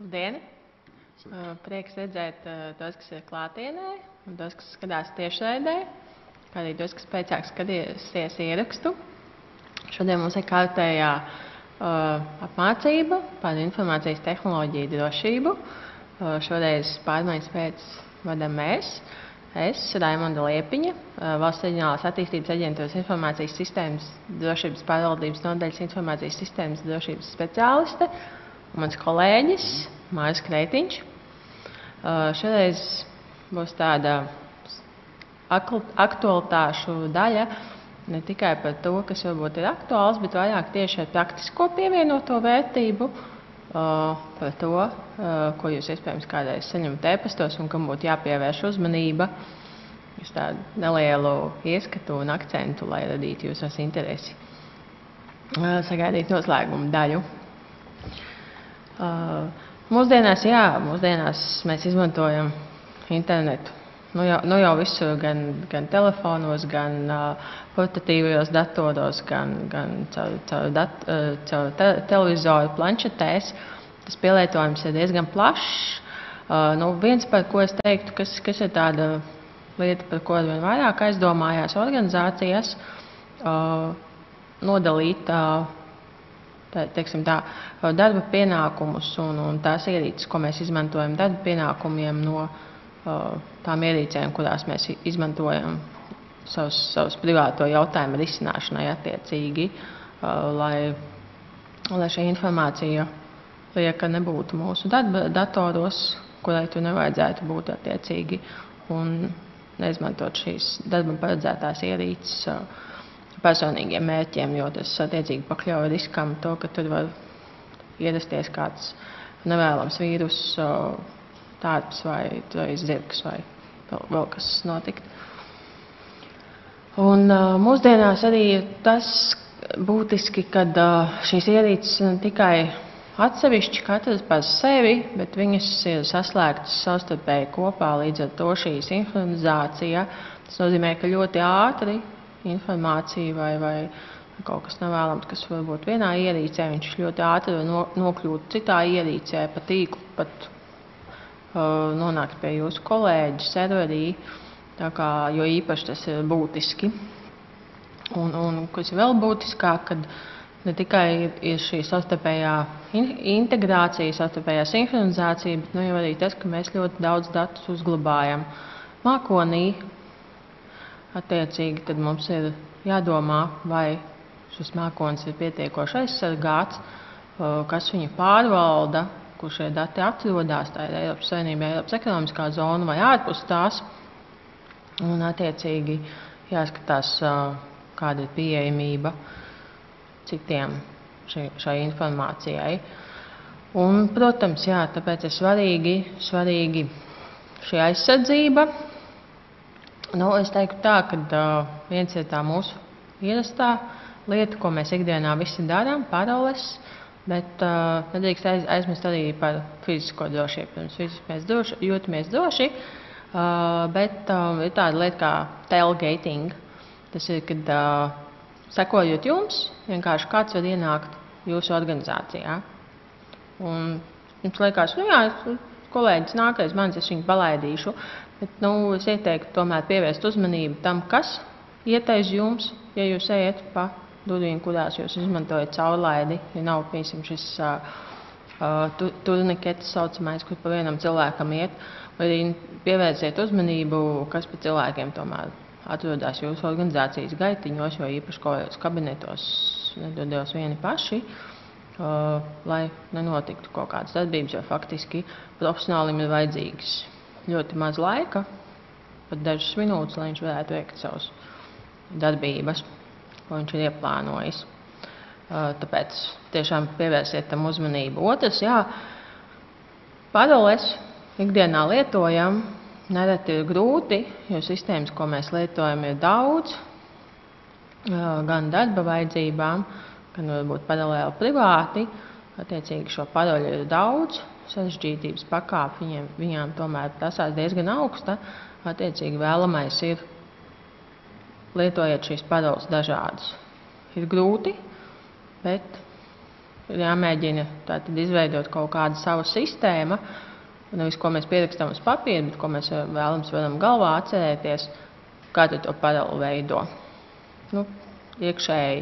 Labdien! Prieks redzēt tos, kas ir klātienē, un tos, kas skatās tiešraidē, kā arī tos, kas pēcāk skatīsies ierakstu. Šodien mums ir kārtējā apmācība par informācijas tehnoloģiju drošību. Šoreiz pārmaiņas pēc vadam mēs. Es, Raimonda Liepiņa, Valsts Reģionālās attīstības aģentūras informācijas sistēmas drošības pārvaldības nodaļas informācijas sistēmas drošības speciāliste, un mans kolēģis Māris Kreitiņš. Šoreiz būs tāda aktualitāšu daļa ne tikai par to, kas varbūt ir aktuāls, bet vairāk tieši ar praktisko pievienoto vērtību, par to, ko jūs iespējams kādreiz saņemat e-pastos un kam būtu jāpievērš uzmanība. Uz tādu nelielu ieskatu un akcentu, lai radītu jūsos interesi. Sagaidīt noslēgumu daļu. Mūsdienās mēs izmantojam internetu. Nu jau visur, gan telefonos, gan portatīvajos datoros, gan caur televizoru, planšetēs. Tas pielietojums ir diezgan plašs. Viens, par ko es teiktu, kas ir tāda lieta, par ko arvien vairāk aizdomājās organizācijas, nodalīt darba pienākumus un tās ierīces, ko mēs izmantojam darba pienākumiem, no tām ierīcēm, kurās mēs izmantojam savus privāto jautājumu risināšanai attiecīgi, lai šī informācija lieka nebūtu mūsu darba datoros, kurai tu nevajadzētu būt attiecīgi, un neizmantot šīs darbam paredzētās ierīces personīgiem mērķiem, jo tas attiecīgi pakļauj riskam to, ka tur var ierasties kāds nevēlams vīrus, tārps vai zirgs vai vēl kas notikt. Un mūsdienās arī tas būtiski, kad šīs ierīces ne tikai atsevišķi katras par sevi, bet viņas ir saslēgtas savstarpēji kopā, līdz ar to šī sinhronizācija. Tas nozīmē, ka ļoti ātri informācija vai kaut kas nevēlams, kas var būt vienā ierīcē, viņš ļoti ātri var nokļūt citā ierīcē, pa tīklu, pat nonākt pie jūsu kolēģa serverī, jo īpaši tas ir būtiski. Un kas ir vēl būtiskāk, kad ne tikai ir šī savstarpējā integrācija, savstarpējā sinhronizācija, bet jau arī tas, ka mēs ļoti daudz datus uzglabājam mākonī. Attiecīgi, tad mums ir jādomā, vai šis mākonis ir pietiekoši aizsargāts, kas viņu pārvalda, kur šie dati atrodas, tā ir Eiropas Savienība, Eiropas ekonomiskā zona vai ārpus tās. Un attiecīgi jāskatās, kāda ir pieejamība citiem šai informācijai. Un, protams, tāpēc ir svarīgi šī aizsardzība. Es teiktu tā, ka viens ir tā mūsu ierastā lieta, ko mēs ikdienā visi darām, paroles, bet nedrīkst aizmirst arī par fizisko drošību. Pirms fiziski mēs jūtamies droši, bet ir tāda lieta kā tailgating. Tas ir, kad sekojot jums, vienkārši kāds var ienākt jūsu organizācijā. Un jums liekas, kolēģis nākais manis, es viņu palaidīšu. Bet, es ieteiktu tomēr pievērst uzmanību tam, kas iet aiz jums, ja jūs ejat pa durvīm, kurās jūs izmantojat caurlaidi, ja nav, piemēram, šis turnikets saucamais, kur pa vienam cilvēkam iet, vai arī pievērsiet uzmanību, kas pa cilvēkiem tomēr atrodas jūsu organizācijas gaitiņos, jo īpaši kādos kabinetos nedodies vieni paši, lai nenotiktu kaut kādas darbības, jo faktiski profesionālim ir vajadzīgs ļoti maz laika, pat dažas minūtes, lai viņš varētu veikt savas darbības, ko viņš ir ieplānojis. Tāpēc tiešām pievērsiet tam uzmanību. Otrs, paroles ikdienā lietojam, nereti ir grūti, jo sistēmas, ko mēs lietojam, ir daudz, gan darba vajadzībām, gan varbūt paralēli privāti. Attiecīgi šo paroļu ir daudz, sarežģītības pakāpe viņām tomēr prasās diezgan augsta. Attiecīgi vēlamais ir lietojiet šīs paroles dažādas. Ir grūti, bet ir jāmēģina tātad izveidot kaut kāda sava sistēma, nevis ko mēs pierakstām uz papīra, bet ko mēs varam galvā atcerēties, kā to paralēli veido. Iekšēji,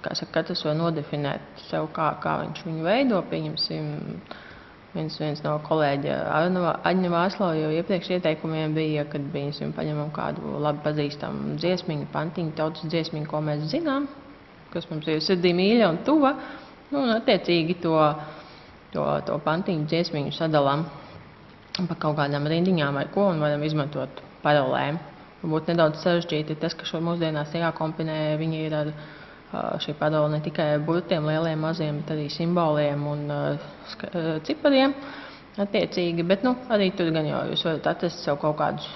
kā saka, katrs var nodefinēt sev, kā viņš viņu veido. Pieņemsim, viens no kolēģa Aņa Vāslava jau iepriekš ieteikumiem bija, kad paņemam kādu labi pazīstamu dziesmiņu, pantiņu, tautas dziesmiņu, ko mēs zinām, kas mums ir sirdī mīļa un tuva, un attiecīgi to pantiņu dziesmiņu sadalām pa kaut kādām rindiņām vai ko, un varam izmantot paralēm. Varbūt nedaudz sarežģīti ir tas, ka šo mūsdienās jākombinē viņi ir ar šī parole ne tikai ar burtiem, lieliem, maziem, bet arī simboliem un cipariem attiecīgi, bet arī tur gan jau jūs varat atrast sev kaut kādus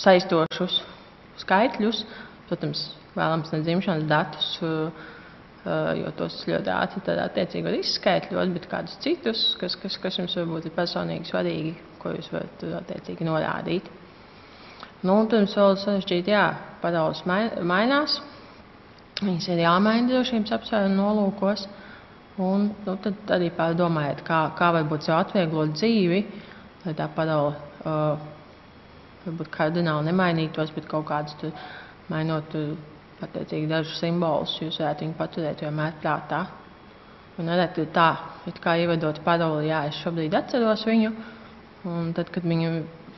saistošus skaitļus, protams, vēlams ne dzimšanas datus, jo tos ļoti ātri tad attiecīgi var izskaitļot, bet kādus citus, kas jums varbūt ir personīgi svarīgi, ko jūs varat attiecīgi norādīt. Protams, vēl sarežģīti, paroles mainās, viņas ir jāmaina drošības apsvērumu nolūkos, un tad arī pārdomājiet, kā varbūt sev atvieglot dzīvi, lai tā parole varbūt kardināli nemainītos, bet kaut kādus tur mainot attiecīgi dažus simbolus, jūs varētu viņu paturēt vienmēr prātā. Un nereti tā, it kā ievedot paroli, es šobrīd atceros viņu, un tad, kad viņu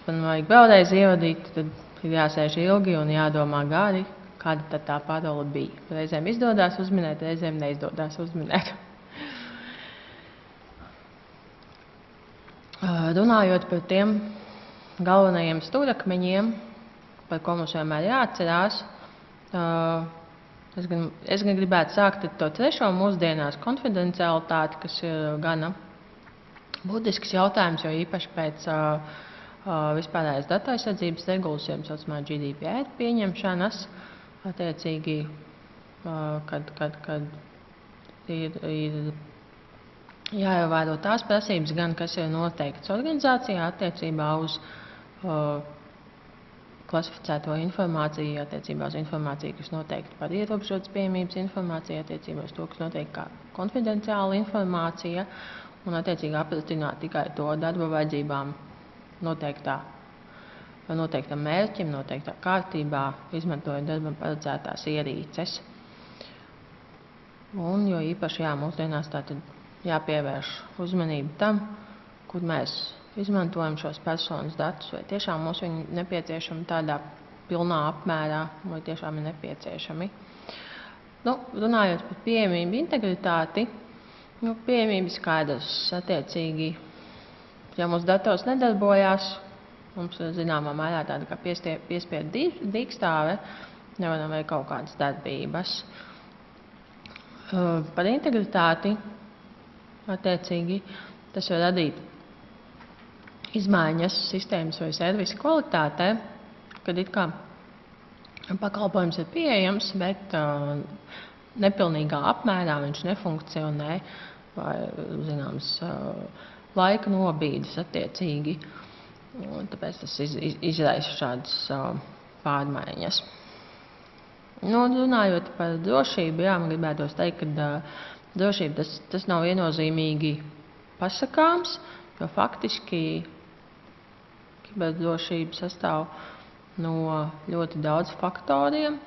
man vajag vēlreiz ievadīt, tad ir jāsēž ilgi un jādomā gari, kāda tad tā parole bija. Reizēm izdodās uzminēt, reizēm neizdodās uzminēt. Runājot par tiem galvenajiem stūrakmeņiem, par ko mums vienmēr jāatcerās, es gan gribētu sākt ar to trešo mūsdienās konfidencialitāti, kas ir gana būtisks jautājums, jo īpaši pēc vispārējās datu aizsardzības regulas, jeb saucamā GDPR pieņemšanas, attiecīgi, kad ir jāievēro tās prasības, gan kas ir noteikts organizācijā attiecībā uz klasificēto informāciju, attiecībā uz informāciju, kas noteikti par ierobežotas pieejamības informāciju, attiecībā uz to, kas noteikti kā konfidenciāla informācija, un attiecīgi apratināt tikai to darba vajadzībām noteiktam mērķim, noteiktā kārtībā, izmantojot darbam paredzētās ierīces. Un jo īpaši mūsdienās tātad jāpievērš uzmanību tam, kur mēs izmantojam šos personas datus, vai tiešām mums viņi nepieciešami tādā pilnā apmērā, vai tiešām ir nepieciešami. Runājot par pieejamību integritāti, pieejamība skaidrs attiecīgi. Ja mūsu dators nedarbojās, mums ir zināmā mērā tāda kā piespiedu dīkstāve, nevaram veikt kaut kādas darbības. Par integritāti, attiecīgi, tas var radīt izmaiņas sistēmas vai servisa kvalitātē, kad it kā pakalpojums ir pieejams, bet nepilnīgā apmērā viņš nefunkcionē vai, zināms, laika nobīdes attiecīgi, un tāpēc tas izraisa šādas pārmaiņas. Runājot par drošību, man gribētos teikt, ka drošība tas nav viennozīmīgi pasakāms, jo faktiski kiberdrošība sastāv no ļoti daudz faktoriem,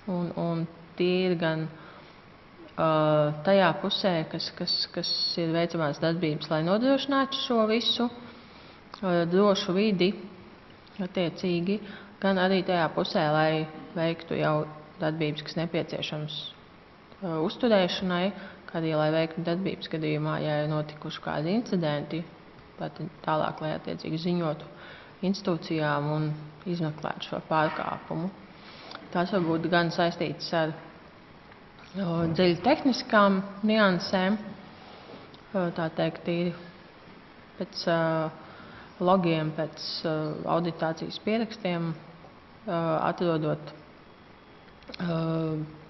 un tie ir gan tajā pusē, kas ir veicamās darbības, lai nodrošinātu šo visu drošu vidi attiecīgi, gan arī tajā pusē, lai veiktu jau darbības, kas nepieciešams uzturēšanai, kā arī lai veiktu darbības gadījumā, ja ir notikuši kādi incidenti, tālāk, lai attiecīgi ziņotu institūcijām un izmeklētu šo pārkāpumu. Tās var būt gan saistītas ar dziļi tehniskām niansēm, tā teikt, ir pēc logiem, pēc auditācijas pierakstiem, atrodot,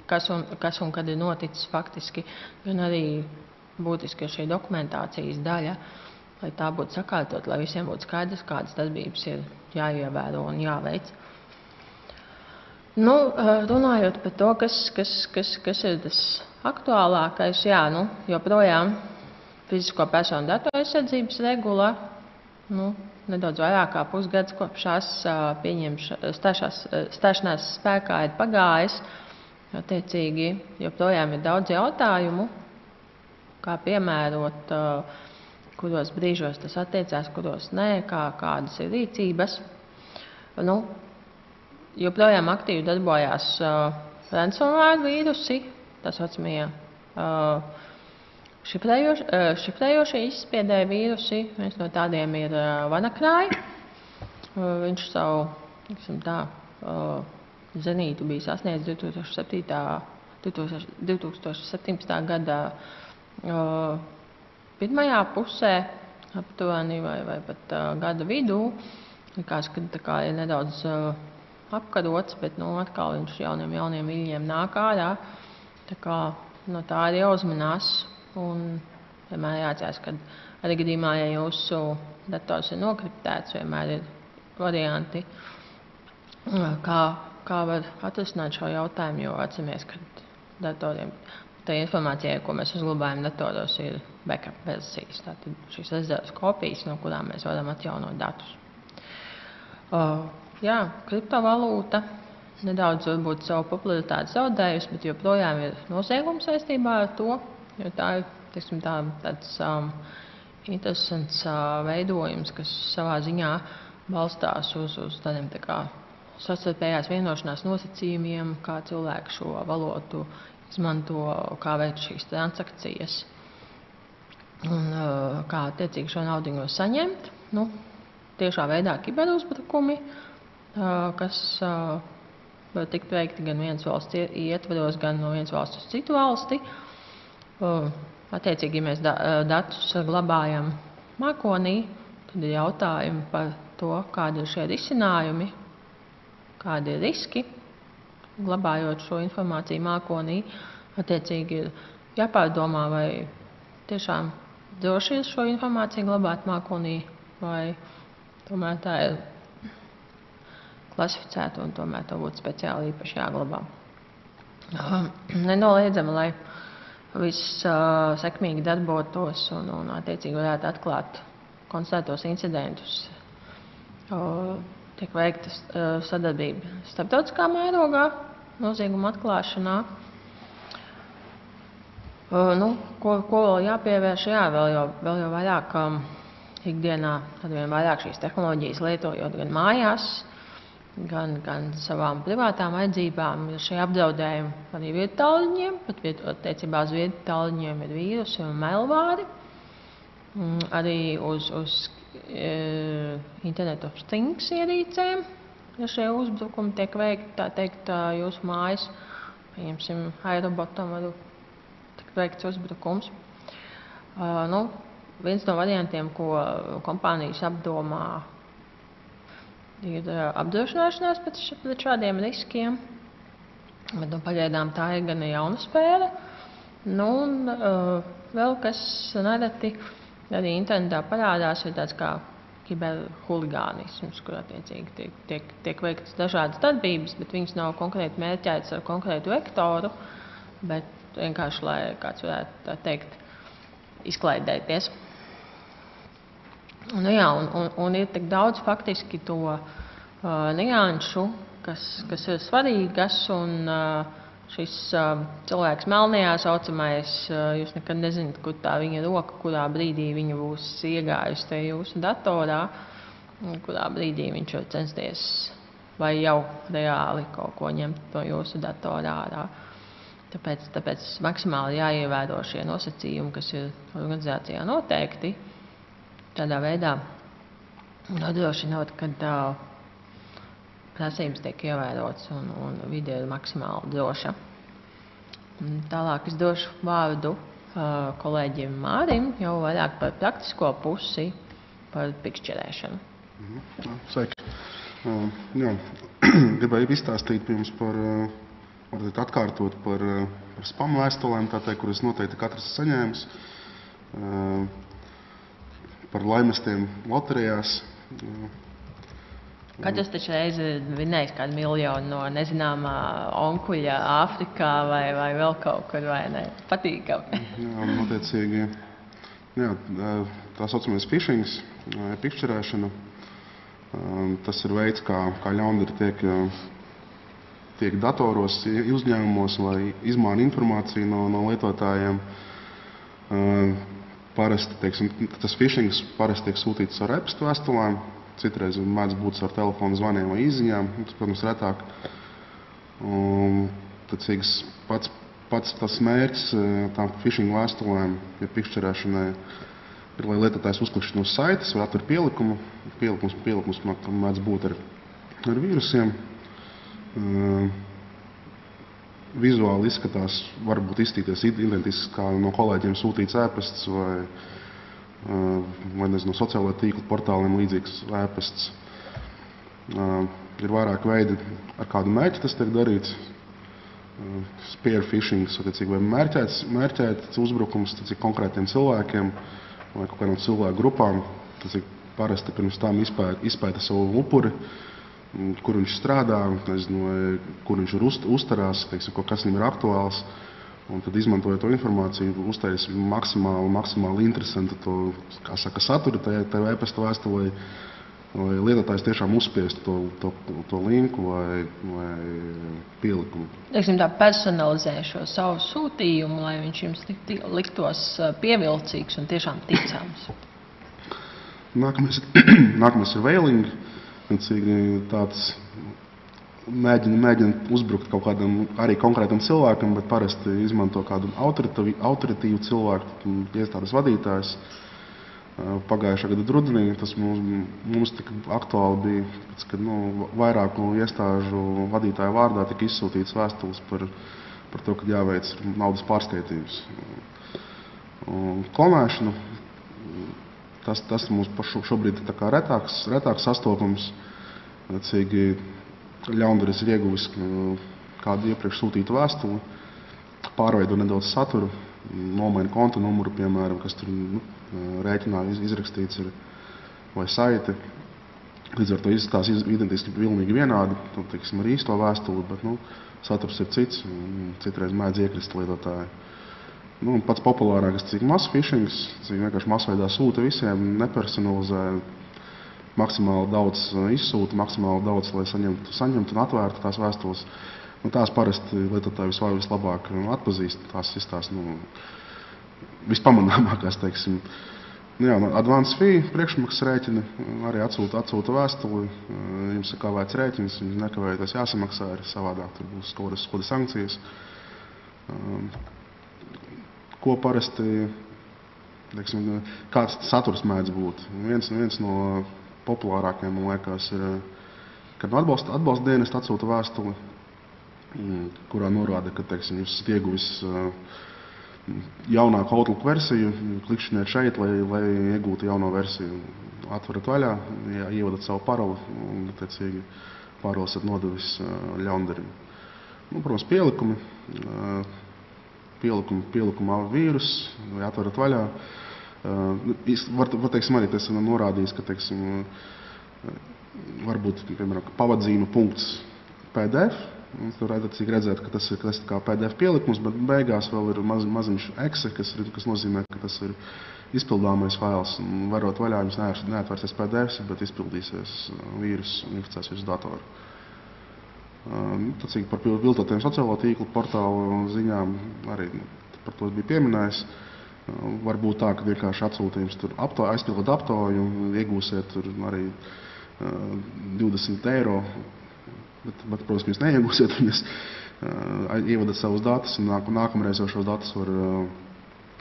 kas un kad ir noticis faktiski, gan arī būtiski šī dokumentācijas daļa, lai tā būtu sakārtot, lai visiem būtu skaidrs, kādas darbības ir jāievēro un jāveic. Nu, runājot par to, kas ir tas aktuālākais, jā, joprojām fizisko personu datu aizsardzības regula, nedaudz vairāk kā pusgads kopš stāšanās spēkā ir pagājis. Attiecīgi, joprojām ir daudz jautājumu, kā piemērot, kuros brīžos tas attiecās, kuros nē, kādas ir rīcības. Joprojām aktīvi darbojās ransomware vīrusi, tā saucamie šifrējošie izspiedēja vīrusi. Viens no tādiem ir WannaCry. Viņš savu, zenītu bija sasniedzis 2017. gada pirmajā pusē, aptuveni vai pat gada vidū. Likās, ka tā kā ir nedaudz apkarots, bet atkal viņš jauniem viļņiem nāk ārā. Tā kā no tā arī jāuzmanās un vienmēr jāatcerās, ka arī gadījumā, ja jūsu dators ir nokriptēts, vienmēr ir varianti, kā var atrisināt šo jautājumu, jo atceramies, ka datoriem, tā informācija, ko mēs uzglabājam datoros, ir backup versijas, tātad šīs rezerves kopijas, no kurām mēs varam atjaunot datus. Jā, kriptovalūta nedaudz varbūt savu popularitāti zaudējusi, bet joprojām ir noziegums saistībā ar to, jo tā ir, tāds interesants veidojums, kas savā ziņā balstās uz tādiem savstarpējās vienošanās nosacījumiem, kā cilvēki šo valūtu izmanto, kā veic šīs transakcijas un kā attiecīgi šo naudu var saņemt. Tiešā veidā kiberuzbrukumi, kas var tikt veikti gan vienas valsts ietvaros, gan no vienas valsts uz citu valsti. Attiecīgi, ja mēs datus glabājam mākonī, tad ir jautājumi par to, kādi ir šie risinājumi, kādi ir riski, glabājot šo informāciju mākonī. Attiecīgi ir jāpārdomā, vai tiešām droši ir šo informāciju glabāt mākonī, vai tomēr tā ir klasificēta un tomēr to būtu speciāli īpaši jāglabā. Nenoliedzami, lai viss sekmīgi darbotos un attiecīgi varētu atklāt konstatētos incidentus, tiek veikta sadarbība starptautiskā mērogā, nozieguma atklāšanā. Ko vēl jāpievērš? Jā, vēl jau vairāk ikdienā, tad vien vairāk šīs tehnoloģijas lietojot gan mājās, gan savām privātām vajadzībām, ir šie apdraudējumi arī viedtālruņiem, pat attiecībā uz viedtālruņiem ir vīrusi un melvāri. Arī uz Internet of Things ierīcēm, ja šie uzbrukumi tiek veikti, tā teikt, jūsu mājas, pieņemsim, iRobotam var tikt veikts uzbrukums. Viens no variantiem, ko kompānijas apdomā, ir apdrošināšanās pret šādiem riskiem, bet pagaidām tā ir gan jauna spēle. Vēl kas nereti arī internetā parādās, ir tāds kā kiberhuligānisms, kur attiecīgi tiek veiktas dažādas darbības, bet viņas nav konkrēti mērķētas ar konkrētu vektoru, bet vienkārši, lai kāds varētu, tā teikt, izklaidēties. Un ir tik daudz faktiski to nianšu, kas ir svarīgas, un šis cilvēks melnajā saucamais, jūs nekad nezināt, kur tā viņa roka, kurā brīdī viņa būs iegājusi te jūsu datorā, un kurā brīdī viņš var censties vai jau reāli kaut ko ņemt no jūsu datorā ārā. Tāpēc maksimāli jāievēro šie nosacījumi, kas ir organizācijā noteikti. Tādā veidā nodrošinot, ka prasības tiek ievērotas un vide ir maksimāli droša. Tālāk es došu vārdu kolēģim Mārim jau vairāk par praktisko pusi, par pikšķerēšanu. Sveiki. Gribēju izstāstīt jums par, varbūt atkārtot par spam vēstulēm, kuras noteikti katrs saņēmis, par laimestiem loterijās. Katrs taču reizi vinējis kādu miljonu no nezināmā onkuļa Āfrikā vai vēl kaut kur, vai ne? Patīkami. Jā, un attiecīgi, tā saucamais phishings, pikšķerēšana, tas ir veids, kā ļaundari tiek datoros, uzņēmumos, lai izmāna informāciju no lietotājiem. Parasti, tas phishings parasti tiek sūtīts ar e-pasta vēstulēm. Citreiz mēdz būt ar telefonu zvaniem vai izziņām, tas, protams, retāk. Pats tas mērķis tām phishing vēstulēm, ja pikšķerēšanai, ir, lai lietotājs uzklikšķina uz saites vai atver pielikumu. Pielikums mēdz būt ar vīrusiem. Vizuāli izskatās, varbūt izstīties identiski kā no kolēģiem sūtīts e-pasts vai nezinu, sociālo tīklu portāliem līdzīgs e-pasts. Ir vairāk veidi, ar kādu mērķi tas tiek darīts. Spear phishing, vai mērķēts uzbrukums konkrētiem cilvēkiem vai kaut kādām cilvēku grupām. Parasti pirms tam izpēta savu upuri, kur viņš strādā, nezinu, kur viņš ir uzturās, kas viņam ir aktuāls. Un tad, izmantojot to informāciju, uztaisīs maksimāli interesantu saturu tajā e-pasta vēstulē, lai lietotājs tiešām uzspiestu to linku vai pielikumu. Tā personalizē šo savu sūtījumu, lai viņš jums liktos pievilcīgs un tiešām ticams. Nākamais ir veiling. Tāds mēģina uzbrukt kaut kādam arī konkrētam cilvēkam, bet parasti izmanto kādu autoritīvu cilvēku, iestādes vadītājs. Pagājušā gada rudenī tas mums tik aktuāli bija, kad vairāku iestāžu vadītāju vārdā tika izsūtīts vēstules par to, ka jāveic naudas pārskaitījums. Klonēšana, tas mums šobrīd ir retāks sastopams. Ļaundaris ir ieguvis kādu iepriekš sūtītu vēstuli, pārveido nedaudz saturu, nomaina konta numuru, piemēram, kas tur rēķinā izrakstīts ir, vai saiti. Līdz ar to izskatās identiski pilnīgi vienādi, ar īsto vēstuli, bet saturs ir cits, citreiz mēdz iekrist lietotāji. Pats populārākais mass phishings, vienkārši masveidā sūta visiem, nepersonalizē, maksimāli daudz izsūta, maksimāli daudz, lai saņemtu un atvērtu tās vēstules. Tās parasti lietotāji vislabāk atpazīst, tās izstās vispamanāmākās, Advance fee priekšmaksas rēķini arī atsūta vēstuli, jums ir kāvēts rēķins, jums nekavējoties jāsamaksā, arī savādāk tur būs kaut kādas sankcijas. Ko parasti, kāds saturs mēdz būt? Viens no populārākajiem, man liekas, ir, kad atbalsta dienestu atsūta vēstuli, kurā norāda, ka, jūs esat ieguvis jaunāku Outlook versiju, klikšķiniet šeit, lai iegūtu jauno versiju. Atverat vaļā, ievadat savu paroli un, paroli esat nodevis ļaundarim. Protams, pielikumā vīrus, vai atverat vaļā. Arī tas ir norādījis, ka varbūt, piemēram, pavadzīme punkts PDF. Tur redzēt, ka tas ir kā PDF pielikums, bet beigās vēl ir maziņš exe, kas nozīmē, ka tas ir izpildāmais fails. Varot vaļā, jums neatvērsies PDF, bet izpildīsies vīrus un inficēsies uz datoru. Par viltotiem sociālo tīklu portālu ziņām arī par to bija pieminējis. Varbūt tā, ka vienkārši atsūtījums tur aizpildot aptoju, iegūsiet tur arī 20 eiro, bet, protams, ka jūs neiegūsiet viņas, ievadat savus datus un nākamreiz jau šos datus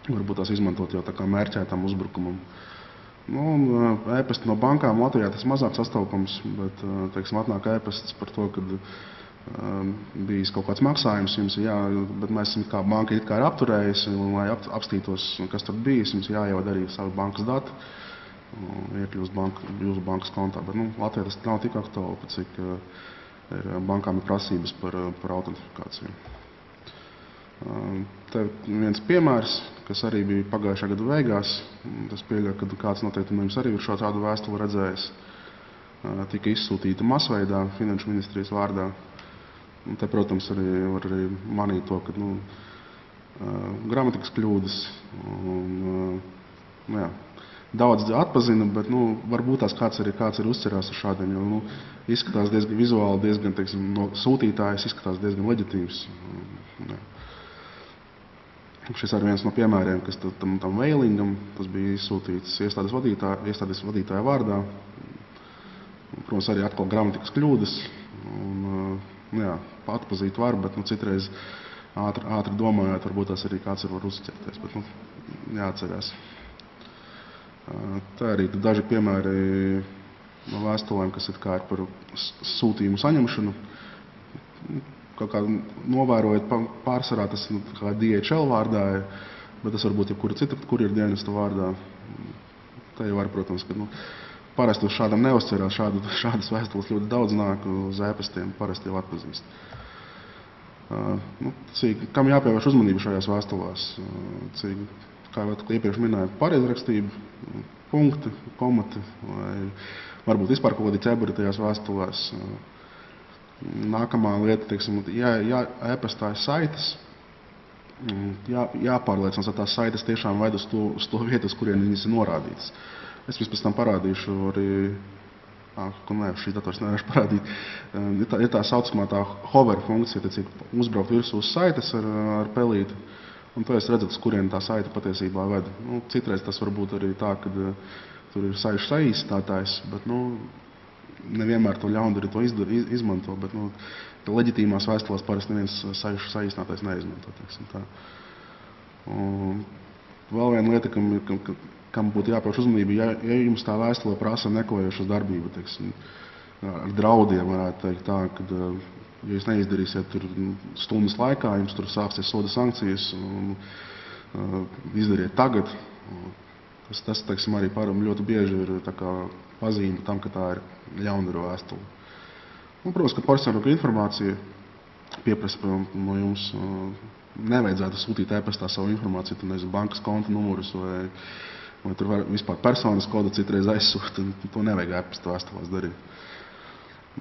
varbūt tās izmantot jau tā kā mērķētam uzbrukumam. E-pasti no bankām Latvijā tas mazāk sastopams, bet, atnāk e-pasts par to, kad bijis kaut kāds maksājums, bet mēs esam kā banka it kā ir apturējusi, un lai apstītos, kas tur bijis, jums jāievada arī savu bankas dati, iekļūst jūsu bankas kontā. Bet Latvijā tas nav tik aktuāli, cik bankām ir prasības par autentifikāciju. Te viens piemērs, kas arī bija pagājušā gada beigās, tas pieļauj, ka kāds noteikti no jums arī ir šo tādu vēstuli redzējis. tika izsūtīta masveidā Finanšu ministrijas vārdā. Un te, protams, var arī manīt to, ka gramatikas kļūdas un, daudz atpazina, bet varbūt kāds ir uzcerās ar šādiem, jo izskatās diezgan vizuāli, diezgan, teiksim, no sūtītājas izskatās diezgan leģitīvs. Šis ir viens no piemēriem, kas tam veilingam, tas bija izsūtīts iestādes vadītāja vārdā. Protams, arī atkal gramatikas kļūdas. Un, atpazīt var, bet citreiz ātri domājot, varbūt tas arī kāds var uzķerties, bet jāatcerās. Tā arī daži piemēri no vēstulēm, kas ir par sūtījumu saņemšanu. Kaut kā novērojot pārsvarā, tas kā DHL vārdā, bet tas varbūt jebkura cita kurjera dienesta vārdā. Tā jau var, protams, ka parasti uz šādam neuzcerās, šādas vēstules ļoti daudz nāk uz e-pastiem, parasti jau atpazīst. Kam jāpievērš uzmanība šajās vēstulēs? Kā jau iepriekš minēju, pareizrakstība, punkti, komati, vai varbūt vispār kaut kādi ķeburi tajās vēstulēs. Nākamā lieta, teiksim, e-pastā ir saites, jāpārliecinās, ka tās saites tiešām ved uz to vietu, uz kurien viņas ir norādītas. Es pēc tam parādīšu arī, šī dators nevarēšu parādīt, ir tā saucamā tā hover funkcija, uzbraukt virsū uz saites ar pelīti, un to es redzat, uz kurien tā saite patiesībā ved. Citreiz tas var būt arī tā, ka tur ir saišu saīsinātājs, bet nevienmēr to ļaundari to izmanto, bet leģitīmās vēstulēs parasti neviens saišu saīsinātājs neizmanto. Tā. Un vēl viena lieta, kam būtu jāpievērš uzmanība, ja jums tā vēstulē prasa nekojošas darbību, teiksim, ar draudiem varētu teikt tā, ka ja jūs neizdarīsiet tur stundas laikā, jums tur sāksies soda sankcijas un izdariet tagad. Tas teiksim, arī ļoti bieži ir tā kā pazīme tam, ka tā ir ļaundara vēstule. Un, protams, ka personīga informācija pieprasa no jums. Nevajadzētu sūtīt e-pastā savu informāciju, tur nezinu, bankas konta numurus vai tur vispār personas kodu citreiz aizsūta. To nevajag e-pasta vēstulēs darīt.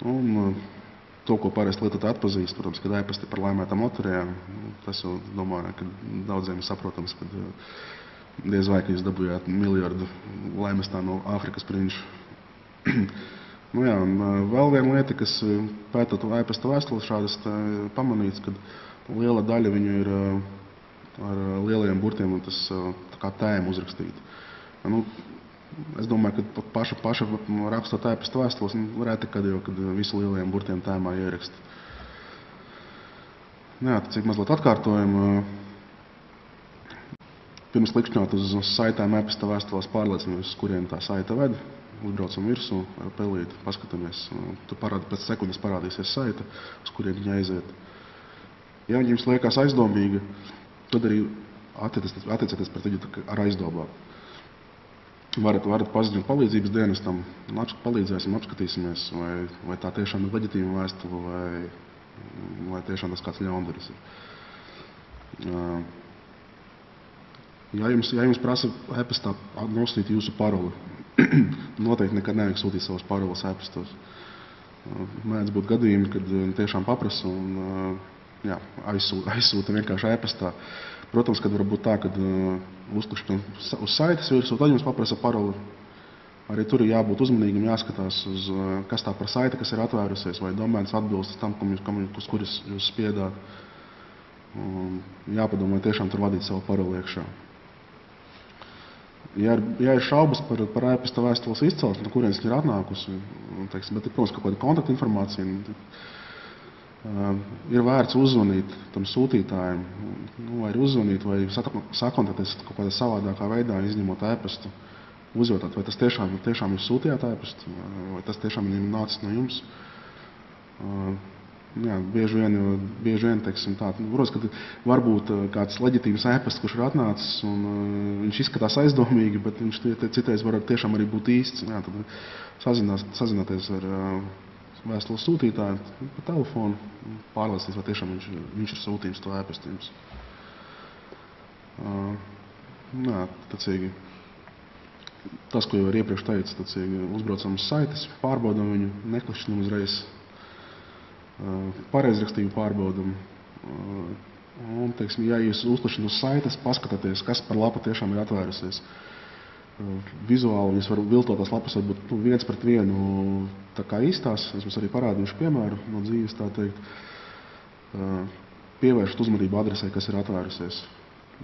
Un to, ko parasti lietotāji atpazīst, protams, kad e-pasti par laimētām loterijām, tas jau, domāju, ka daudziem ir saprotams, ka diez vai, ka jūs dabūjāt miljardu laimestā no Āfrikas prinču. Vēl viena lieta, kas pētot e-pasta vēstules šādas pamanīts, ka liela daļa viņu ir ar lielajiem burtiem un tas tā kā tēma uzrakstīta. Es domāju, ka paša rakstot e-pasta vēstules reti, kad visu lielajiem burtiem tēmā ieraksta. Cik mazliet atkārtojumu. Pirms klikšķināt uz saitēm e-pasta vēstulēs pārliecinamies, uz kuriem tā saita ved. Uzbraucam virsū ar pelīti, paskatāmies. Tur pēc sekundes parādīsies saita, uz kuriem viņa aiziet. Ja jums liekas aizdomīga, tad arī attiecieties pret viņu ar aizdomām. Varat paziņot palīdzības dienestam, palīdzēsim, apskatīsimies, vai tā tiešām ir leģitīma vēstule, vai tiešām tas kāds ļaundaris ir. Ja jums prasa e-pastā nosūtīt jūsu paroli, noteikti nekad nevajag sūtīt savas paroles e-pastos. Mēdz būt gadījumi, kad tiešām paprasa un aizsūta vienkārši e-pastā. Protams, kad var būt tā, kad uzklikšķinam uz saites virsū, tad jums paprasa paroli. Arī tur ir jābūt uzmanīgam, jāskatās, kas tā par saiti, kas ir atvērusies, vai domēns atbilst tam, uz kuras jūs spiedāt. Jāpadomā tiešām tur vadīt savu paroli iekšā. Ja ir šaubas par e-pasta vēstules izcelsmi, no kurienes ir atnākusi, teiksim, bet ir, protams, kaut kāda kontaktinformācija, ir vērts uzzvanīt tam sūtītājiem, vai uzzvanīt, vai sakontaktēties kaut kādā savādākā veidā, izņemot e-pastu, uzjautāt, vai tas tiešām jūs sūtījāt e-pastu, vai tas tiešām ir nācis no jums. Bieži vien, teiksim, tā, protams, ka varbūt kāds leģitīvs e-pasts, kurš ir atnācis, un viņš izskatās aizdomīgi, bet viņš citreiz var tiešām arī būt īsts. Tad sazināties ar vēstules sūtītāju pa telefonu, pārliecināties, vai tiešām viņš ir sūtījums to e-pastu jums. Tacīgi. tas, ko jau iepriekš teicu, uzbraucam uz saites, pārbaudam viņu, neklišķinam uzreiz, pareizrakstību pārbaudam. Un, teiksim, ja jūs uzklišķināt uz saites, paskatāties, kas par lapa tiešām ir atvērusies. Vizuāli jūs varat viltotās lapas varbūt viens pret vienu tā kā īstās. Es jums arī parādīšu piemēru no dzīves, tā teikt. Pievēršat uzmanību adresē, kas ir atvērusies.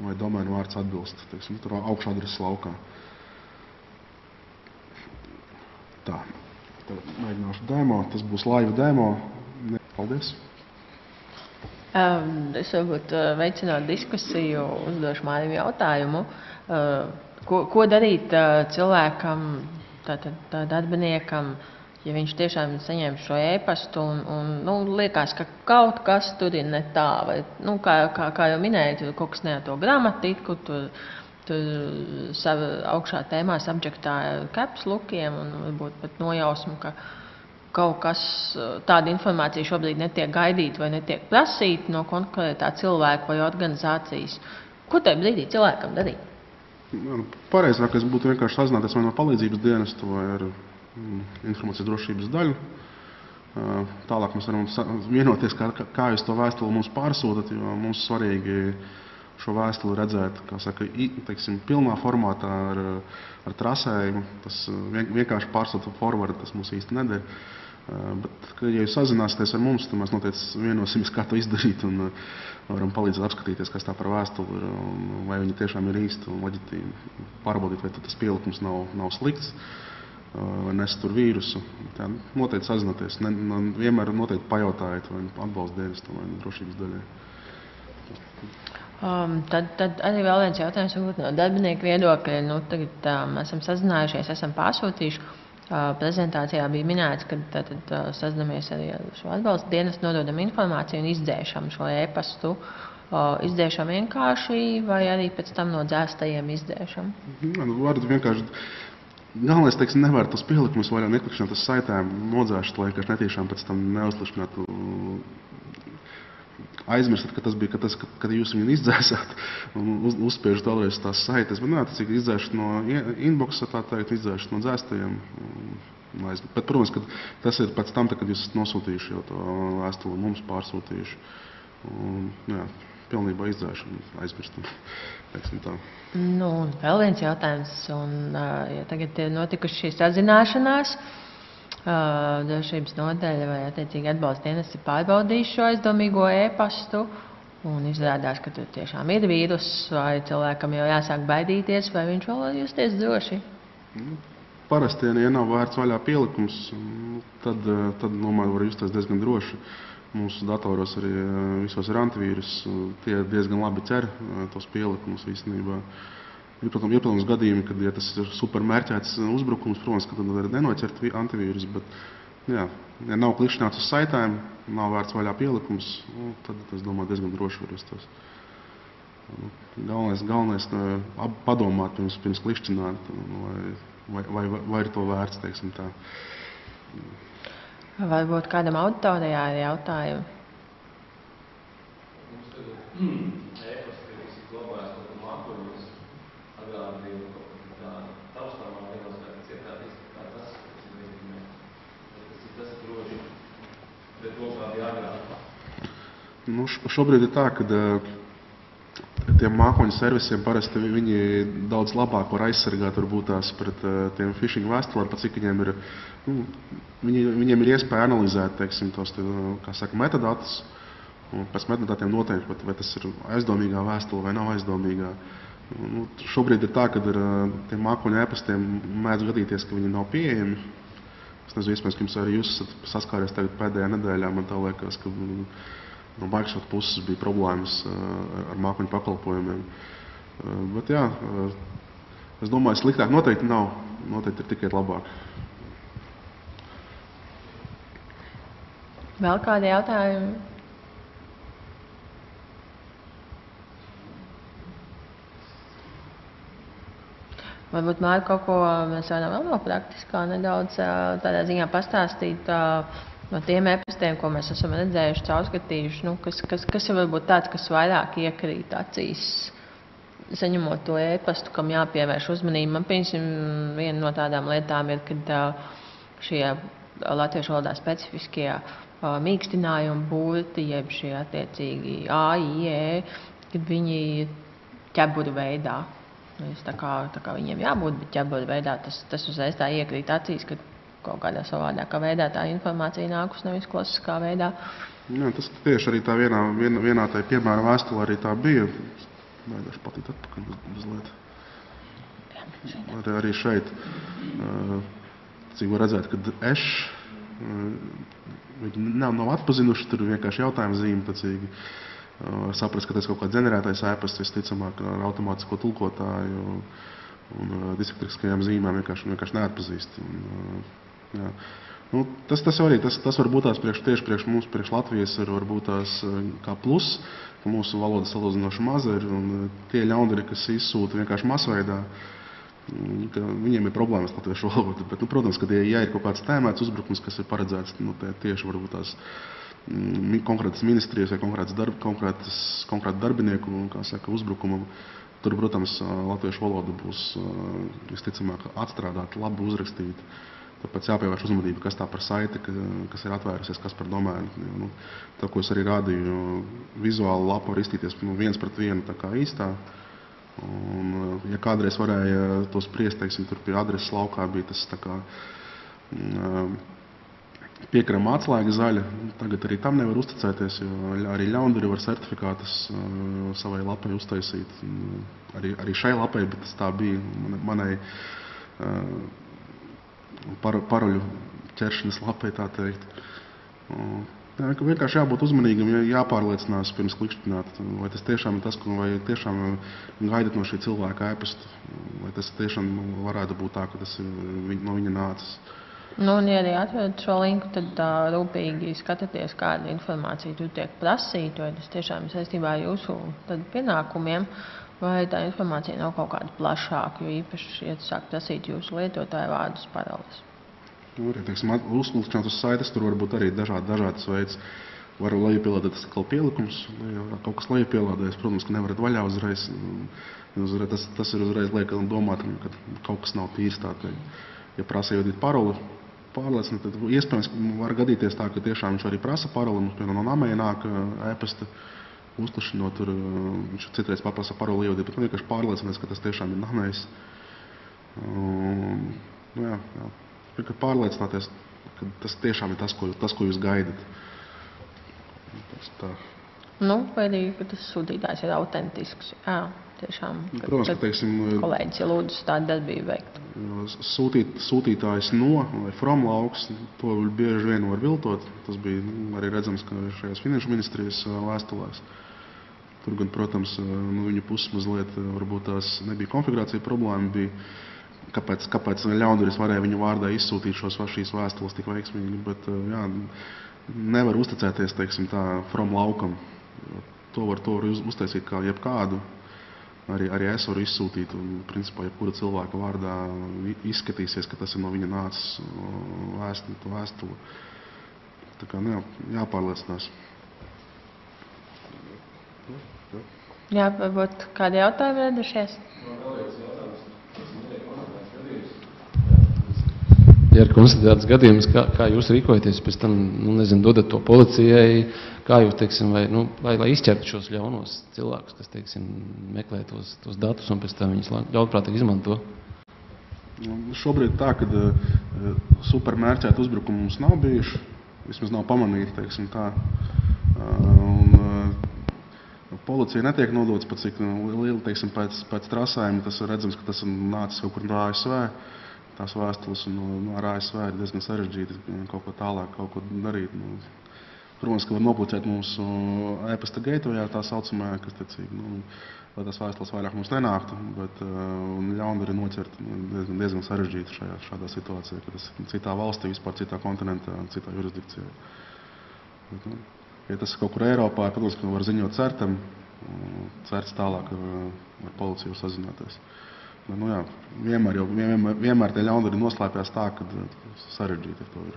Vai domēnu vārds atbilst. Teiksim, tur augšā adreses laukā. Tā. Tad mēģināšu demo. Tas būs live demo. Paldies. Es varbūt veicinot diskusiju, uzdošu Mārim jautājumu. Ko darīt cilvēkam, tātad darbiniekam, ja viņš tiešām saņem šo e-pastu un liekas, ka kaut kas tur ir ne tā, vai, kā jau minēju, tur kaut kas ne ar to gramatiku, tur augšā tēmā subjektā caps lookiem un varbūt pat nojausmu, ka kaut kas, tāda informācija šobrīd netiek gaidīta vai netiek prasīta no konkrētā cilvēka vai organizācijas. Ko tajā brīdī cilvēkam darīt? Pareizākais būtu vienkārši sazināties vai no palīdzības dienestu vai ar informācijas drošības daļu. Tālāk mēs varam vienoties, kā jūs to vēstuli mums pārsūtat, jo mums svarīgi šo vēstuli redzēt, kā saka, teiksim, pilnā formātā ar trasējumu. Tas vienkārši pārsūta forward, tas mums īsti neder. Bet, ja jūs sazināsieties ar mums, tad mēs noteikti vienosimies, kā to izdarīt un varam palīdzēt apskatīties, kas tā par vēstuli ir, vai viņi tiešām ir īsti un leģitīvi pārbaudīt, vai tas pielikums nav slikts, vai nes tur vīrusu. Tā, noteikti sazināties. Vienmēr noteikti pajautājiet, vai atbalsta dienestu vai drošības daļai. Tad arī vēl viens jautājums no darbinieku viedokļa. Tagad esam sazinājušies, esam pārsūtījuši. Prezentācijā bija minēts, ka sazināmies arī ar šo atbalsta dienestu, nododam informāciju un izdzēšam šo e-pastu. Izdzēšam vienkārši vai arī pēc tam no dzēstajiem izdzēšam? Varat vienkārši. Galvenais, teiksim, nevar tos pielikumus vaļā neklikšķināt uz saitēm, nodzēšat, lai netiešām pēc tam neuzklikšķinātu. Aizmirstat, ka tas bija, kad jūs viņu izdzēsāt un uzspiežat vēlreiz tās saites. Bet nē, tas ir izdzēšat no inboxa, tā teikt, izdzēšat no dzēstajiem. Bet, protams, ka tas ir pēc tam, kad jūs esat nosūtījuši jau to vēstuli mums pārsūtījuši. Un, jā, pilnībā izdzēšanu, aizmirstam, teiksim tā. Un vēl viens jautājums. Ja tagad ir notikuši šīs sazināšanās, drošības nodaļa vai attiecīgi atbalsta dienesti pārbaudījuši šo aizdomīgo e-pastu un izrādās, ka tur tiešām ir vīrus vai cilvēkam jau jāsāk baidīties vai viņš vēl var justies droši? Parasti, ja nav vērts vaļā pielikums, tad domāju, var justies diezgan droši. Mūsu datoros arī visos ir antivīrus, tie diezgan labi ķer tos pielikumus īstenībā. Ir, protams, gadījumi, kad, ja tas ir supermērķēts uzbrukums, protams, ka tad var nenoķert antivīrus, bet, jā, ja nav klikšķināts uz saitēm, nav vērts vaļā pielikums, tad, es domāju, diezgan droši var justies. Galvenais padomāt pirms klikšķināt, vai ir to vērts, teiksim tā. Varbūt kādam auditorijā ir jautājumi? Šobrīd ir tā, ka tiem mākoņu servisiem parasti viņi daudz labāk var aizsargāt varbūt tās pret tiem phishing vēstulēm, pat cik viņiem ir, viņiem ir iespēja analizēt, teiksim, tos, kā saka, metadatus, un pēc metadatiem noteikt, vai tas ir aizdomīgā vēstule vai nav aizdomīgā. Šobrīd ir tā, ka ar tiem mākoņu e-pastiem mēdz gadīties, ka viņi nav pieejami. Es nezinu, iespējams, ka jums arī jūs esat saskāries tagad pēdējā nedēļā, man tā liekas, ka no Microsoft puses bija problēmas ar mākoņu pakalpojumiem. Bet jā, es domāju, sliktāk noteikti nav, noteikti ir tikai labāk. Vēl kādi jautājumi? Varbūt, Māri, kaut ko mēs varam vēl no praktiskā nedaudz tādā ziņā pastāstīt no tiem e-pastiem, ko mēs esam redzējuši, caurskatījuši, kas ir varbūt tāds, kas vairāk iekrīt acīs saņemot to e-pastu, kam jāpievērš uzmanība. Man, piemēram, viena no tādām lietām ir, kad šie latviešu valodā specifiskie mīkstinājumi burti, jeb šie attiecīgi A, I, E, kad viņi ķeburu veidā. Tā kā viņiem jābūt, bet ķeburu veidā tas uzreiz tā iekrīt acīs, ka kaut kādā savādākā veidā tā informācija nākus nevis klasiskā veidā. Jā, tas tieši arī tā vienā tai piemēra vēstulē arī tā bija. Mēģināšu patīt atpakaļ mazliet. Arī šeit, cik var redzēt, kad viņi nav atpazinuši, tur vienkārši jautājuma zīme, tacīgi. Saprast, ka tas kaut kā ģenerētais e-pasts, visticamāk, ar automātisko tulkotāju un diskritkriskajām zīmēm vienkārši neatpazīst. Jā. Nu, tas arī, tas var būt tās tieši priekš mums, priekš Latvijas, var būt tās kā plus, ka mūsu valoda salīdzinoši maza ir, un tie ļaundari, kas izsūta vienkārši masveidā, ka viņiem ir problēmas latviešu valodu. Bet, protams, ka ja ir kaut kāds tēmēts uzbrukums, kas ir paredzēts, tieši varbūt tās konkrētas ministrijas vai konkrēta darbinieku, kā saka, uzbrukumam, tur, protams, latviešu valoda būs visticamāk atstrādāta, labi uzrakstīta. Tāpēc jāpievērš uzmanība, kas tā par saiti, kas ir atvērusies, kas par domēnu. Tā, ko es arī rādīju, vizuāli lapa var izstīties 1:1 tā kā īstā. Un, ja kādreiz varēja to spriest, teiksim, tur pie adreses laukā bija tas tā kā piekrama atslēga zaļa. Tagad arī tam nevar uzticēties, jo arī ļaundari var certifikātus savai lapai uztaisīt. Arī šai lapai, bet tas tā bija manai paroļu ķeršanas lapai, tā teikt. Jā, ka vienkārši jābūt uzmanīgam, jāpārliecinās pirms klikšķināt, vai tas tiešām ir tas, vai tiešām gaidat no šī cilvēka e-pastu, vai tas tiešām varētu būt tā, ka tas no viņa nācis. Nu, un ja arī atvedat šo linku, tad rūpīgi skatieties, kāda informācija tur tiek prasīta, vai tas tiešām ir saistībā ar jūsu pienākumiem, vai tā informācija nav kaut kāda plašāka, jo īpaši, ja sāk prasīt jūsu lietotāju vārdus, paroles. Arī, teiksim, uzklikšanāt uz saites, tur var būt arī dažādas veids. Var lejupielādēt atkal pielikums, ja kaut kas lejupielādējas, protams, ka nevarat vaļā uzreiz. Tas ir uzreiz liek domāt, ka kaut kas nav tīrs tā, ka, ja prasa ievadīt paroli, pārliecināt, tad iespējams var gadīties tā, ka tiešām viņš arī prasa paroli, mums piemēram no namēja nāk e-pasta uzklašanot, tur viņš citreiz paprasa paroli ievadīt, bet vienkārši pārliecinās, ka tas tiešām ir namējs. Jā. Pārliecināties, ka tas tiešām ir tas, ko jūs gaidat. Nu, vai arī, ka tas sūtītājs ir autentisks. Jā, tiešām. Protams, ka, teiksim, kolēģis, ja lūdzu tādu darbību veikt. Sūtītājs no vai from lauks, to bieži vien var viltot. Tas bija arī redzams, ka šajās finanšu ministrijas vēstulēs. Tur gan, protams, no viņu puses mazliet varbūt tās nebija konfigurācija problēma, bija kāpēc ļaundaris varēja viņu vārdā izsūtīt šīs vēstules tik veiksmīgi, bet jā, nevar uzticēties, teiksim, tā from laukam. To var uztaisīt kā jebkādu, arī es varu izsūtīt, un principā jebkura cilvēka vārdā izskatīsies, ka tas ir no viņa nācis vēstuli. Tā kā, nu, jāpārliecinās. Jā, varbūt kādi jautājumi radušies? Ja ir konstatēts gadījums, kā jūs rīkojaties, pēc tam, dodat to policijai, kā jūs, teiksim, lai izķertu šos ļaunos cilvēkus, kas, teiksim, meklē tos datus un pēc tam viņus ļaunprātīgi izmanto? Šobrīd tā, kad supermērķēt uzbrukumu mums nav bijuši, vismaz nav pamanīti, teiksim tā. Policija netiek nodots pat cik liela, teiksim, pēc trasējuma, tas ir redzams, ka tas ir nācis kaut kur no ASV. Tās vēstules ar ASV ir diezgan sarežģīti kaut ko tālāk, kaut ko darīt. Protams, ka var noplicēt mūsu e-pasta gatewayā tā saucamajā, kas tecīgi, lai tās vēstules vairāk mums nenāktu, bet ļaundari noķert diezgan sarežģīti šādā situācijā, ka tas ir citā valstī, vispār citā kontinentā, citā jurisdikcijā. Bet, ja tas ir kaut kur Eiropā, protams, ka var ziņot certam, certs tālāk ar policiju sazināties. Bet, jā, vienmēr tie ļaundari noslēpjas tā, ka sarežģīti ar to ir.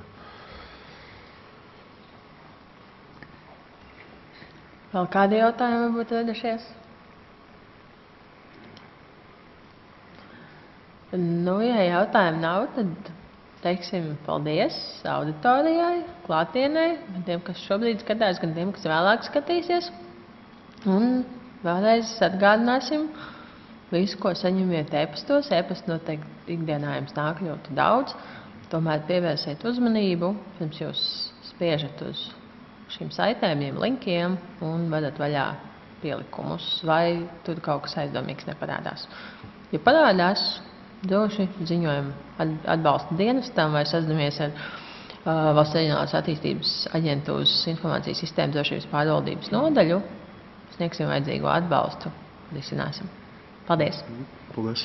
Vēl kādi jautājumi varbūt radušies? Nu, ja jautājumu nav, tad teiksim paldies auditorijai, klātienē, gan tiem, kas šobrīd skatās, gan tiem, kas vēlāk skatīsies. Un vēlreiz atgādināsim visu, ko saņemiet e-pastos. E-pasti noteikti ikdienā jums nāk ļoti daudz. Tomēr pievērsiet uzmanību, pirms jūs spiežat uz šīm saitēm, linkiem un varat vaļā pielikumus, vai tur kaut kas aizdomīgs neparādās. Ja parādās, droši ziņojam atbalsta dienestam vai sazinamies ar Valsts reģionālās attīstības aģentūras informācijas sistēmu drošības pārvaldības nodaļu, sniegsim vajadzīgo atbalstu, risināsim. Paldies! Paldies!